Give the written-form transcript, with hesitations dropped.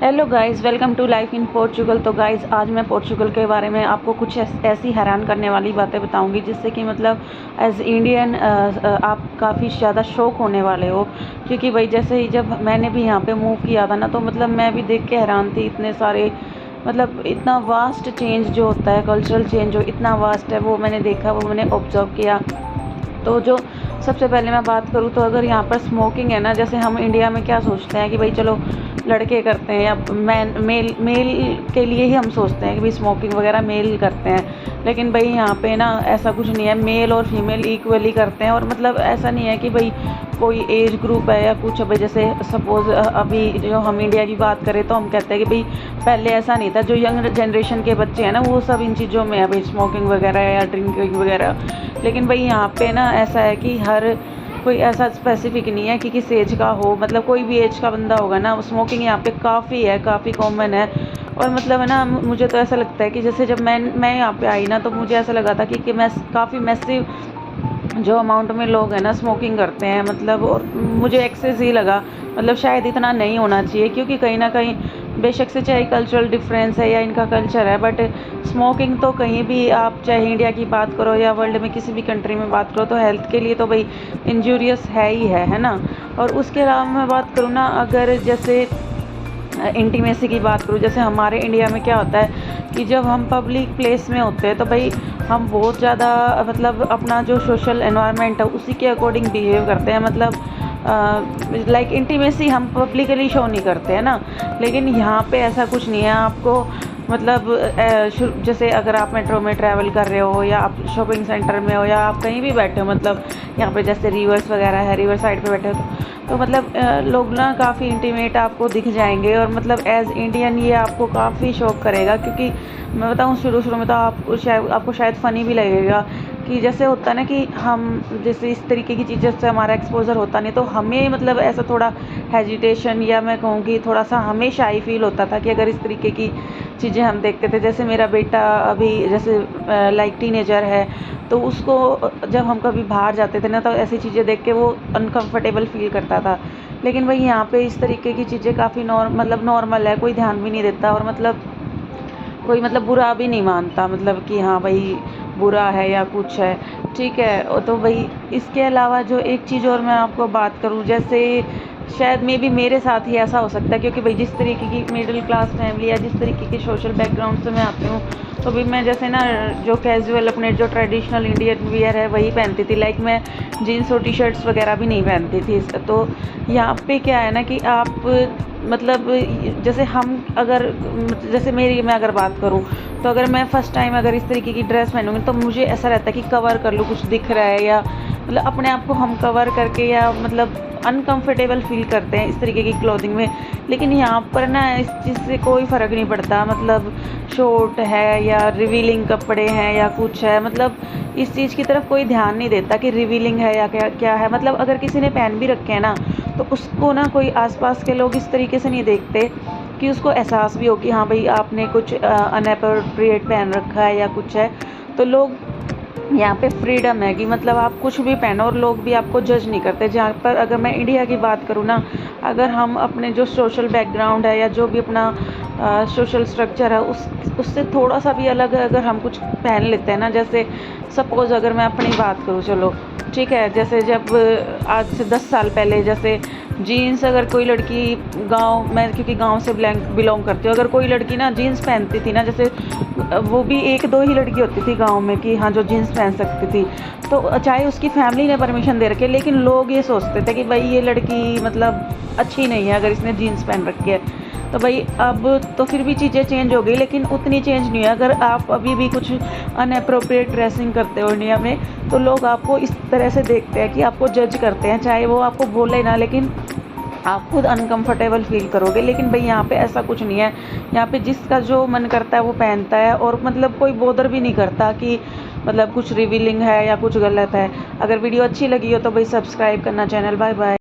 Hello guys, welcome to life in Portugal. तो guys, आज मैं पोर्चुगल के बारे में आपको कुछ ऐसी हैरान करने वाली बातें बताऊंगी जिससे कि मतलब एज इंडियन आप काफ़ी ज़्यादा शौक होने वाले हो। क्योंकि भाई जैसे ही जब मैंने भी यहाँ पे मूव किया था ना, तो मतलब मैं भी देख के हैरान थी। इतने सारे मतलब इतना वास्ट चेंज जो होता है, कल्चरल चेंज जो इतना वास्ट है, वो मैंने देखा, वो मैंने ऑब्जर्व किया। तो जो सबसे पहले मैं बात करूँ तो अगर यहाँ पर स्मोकिंग है ना, जैसे हम इंडिया में क्या सोचते हैं कि भाई चलो लड़के करते हैं या मेल मेल के लिए ही हम सोचते हैं कि भाई स्मोकिंग वगैरह मेल करते हैं। लेकिन भाई यहाँ पे ना ऐसा कुछ नहीं है, मेल और फीमेल इक्वली करते हैं। और मतलब ऐसा नहीं है कि भाई कोई एज ग्रुप है या कुछ। भाई जैसे सपोज़ अभी जो हम इंडिया की बात करें तो हम कहते हैं कि भाई पहले ऐसा नहीं था। जो यंग जनरेशन के बच्चे हैं ना, वो सब इन चीज़ों में है, भाई स्मोकिंग वगैरह या ड्रिंकिंग वगैरह। लेकिन भाई यहाँ पे ना ऐसा है कि हर कोई ऐसा स्पेसिफिक नहीं है कि किस एज का हो, मतलब कोई भी एज का बंदा होगा ना, स्मोकिंग यहाँ पे काफ़ी है, काफ़ी कॉमन है। और मतलब है ना, मुझे तो ऐसा लगता है कि जैसे जब मैं यहाँ पे आई ना, तो मुझे ऐसा लगा था कि मैं काफ़ी मैसिव जो अमाउंट में लोग हैं ना स्मोकिंग करते हैं, मतलब। और मुझे एक्सेस ही लगा, मतलब शायद इतना नहीं होना चाहिए, क्योंकि कहीं ना कहीं बेशक से चाहे कल्चरल डिफरेंस है या इनका कल्चर है, बट स्मोकिंग तो कहीं भी आप चाहे इंडिया की बात करो या वर्ल्ड में किसी भी कंट्री में बात करो, तो हेल्थ के लिए तो भाई इंजूरियस है ही है ना। और उसके अलावा मैं बात करूँ ना, अगर जैसे इंटीमेसी की बात करूँ, जैसे हमारे इंडिया में क्या होता है कि जब हम पब्लिक प्लेस में होते हैं तो भाई हम बहुत ज़्यादा मतलब अपना जो सोशल एनवायरनमेंट है उसी के अकॉर्डिंग बिहेव करते हैं। मतलब लाइक इंटीमेसी हम पब्लिकली शो नहीं करते हैं ना। लेकिन यहाँ पे ऐसा कुछ नहीं है आपको। मतलब जैसे अगर आप मेट्रो में ट्रैवल कर रहे हो या आप शॉपिंग सेंटर में हो या आप कहीं भी बैठे हो, मतलब यहाँ पे जैसे रिवर्स वगैरह है, रिवर साइड पे बैठे हो, तो मतलब लोग ना काफ़ी इंटीमेट आपको दिख जाएंगे। और मतलब एज़ इंडियन ये आपको काफ़ी शौक करेगा। क्योंकि मैं बताऊँ, शुरू शुरू में तो आपको शायद फ़नी भी लगेगा कि जैसे होता है ना कि हम जैसे इस तरीके की चीज़ें से हमारा एक्सपोजर होता नहीं, तो हमें मतलब ऐसा थोड़ा हेजिटेशन या मैं कहूँ कि थोड़ा सा हमें शाई फील होता था कि अगर इस तरीके की चीज़ें हम देखते थे। जैसे मेरा बेटा अभी जैसे लाइक टीनेजर है, तो उसको जब हम कभी बाहर जाते थे ना, तो ऐसी चीज़ें देख के वो अनकंफर्टेबल फील करता था। लेकिन वही यहाँ पे इस तरीके की चीज़ें काफ़ी मतलब नॉर्मल है, कोई ध्यान भी नहीं देता। और मतलब कोई मतलब बुरा भी नहीं मानता, मतलब कि हाँ भाई बुरा है या कुछ है, ठीक है। तो भाई इसके अलावा जो एक चीज़ और मैं आपको बात करूँ, जैसे शायद मे बी मेरे साथ ही ऐसा हो सकता है, क्योंकि भाई जिस तरीके की मिडिल क्लास फैमिली या जिस तरीके के सोशल बैकग्राउंड से मैं आती हूँ, तो भी मैं जैसे ना जो कैजुअल अपने जो ट्रेडिशनल इंडियन वियर है वही पहनती थी। लाइक मैं जीन्स और टी शर्ट्स वगैरह भी नहीं पहनती थी। तो यहाँ पे क्या है ना कि आप मतलब जैसे हम अगर जैसे मैं अगर बात करूँ, तो अगर मैं फ़र्स्ट टाइम अगर इस तरीके की ड्रेस पहनूँगी, तो मुझे ऐसा रहता है कि कवर कर लूँ, कुछ दिख रहा है, या मतलब अपने आप को हम कवर करके या मतलब अनकंफर्टेबल फील करते हैं इस तरीके की क्लोथिंग में। लेकिन यहाँ पर ना इस चीज़ से कोई फ़र्क नहीं पड़ता, मतलब शॉर्ट है या रिवीलिंग कपड़े हैं या कुछ है, मतलब इस चीज़ की तरफ कोई ध्यान नहीं देता कि रिवीलिंग है या क्या क्या है। मतलब अगर किसी ने पहन भी रखे हैं ना, तो उसको ना कोई आसपास के लोग इस तरीके से नहीं देखते कि उसको एहसास भी हो कि हाँ भाई आपने कुछ अनएप्रोप्रिएट पहन रखा है या कुछ है। तो लोग यहाँ पे फ्रीडम है कि मतलब आप कुछ भी पहनो और लोग भी आपको जज नहीं करते। जहाँ पर अगर मैं इंडिया की बात करूँ ना, अगर हम अपने जो सोशल बैकग्राउंड है या जो भी अपना सोशल स्ट्रक्चर है उससे थोड़ा सा भी अलग अगर हम कुछ पहन लेते हैं ना, जैसे सपोज़ अगर मैं अपनी बात करूँ, चलो ठीक है, जैसे जब आज से 10 साल पहले जैसे जीन्स अगर कोई लड़की गांव, मैं क्योंकि गांव से बिलोंग करती हूँ, अगर कोई लड़की ना जीन्स पहनती थी ना, जैसे वो भी एक दो ही लड़की होती थी गांव में कि हाँ जो जीन्स पहन सकती थी, तो चाहे उसकी फैमिली ने परमिशन दे रखी है, लेकिन लोग ये सोचते थे कि भाई ये लड़की मतलब अच्छी नहीं है अगर इसने जीन्स पहन रखी है। तो भाई अब तो फिर भी चीज़ें चेंज हो गई, लेकिन उतनी चेंज नहीं है। अगर आप अभी भी कुछ अनअप्रोप्रिएट ड्रेसिंग करते हो इंडिया में, तो लोग आपको इस तरह से देखते हैं कि आपको जज करते हैं, चाहे वो आपको बोले ना, लेकिन आप खुद अनकंफर्टेबल फील करोगे। लेकिन भाई यहाँ पे ऐसा कुछ नहीं है। यहाँ पे जिसका जो मन करता है वो पहनता है, और मतलब कोई बोदर भी नहीं करता कि मतलब कुछ रिवीलिंग है या कुछ गलत है। अगर वीडियो अच्छी लगी हो तो भाई सब्सक्राइब करना चैनल। Bye bye.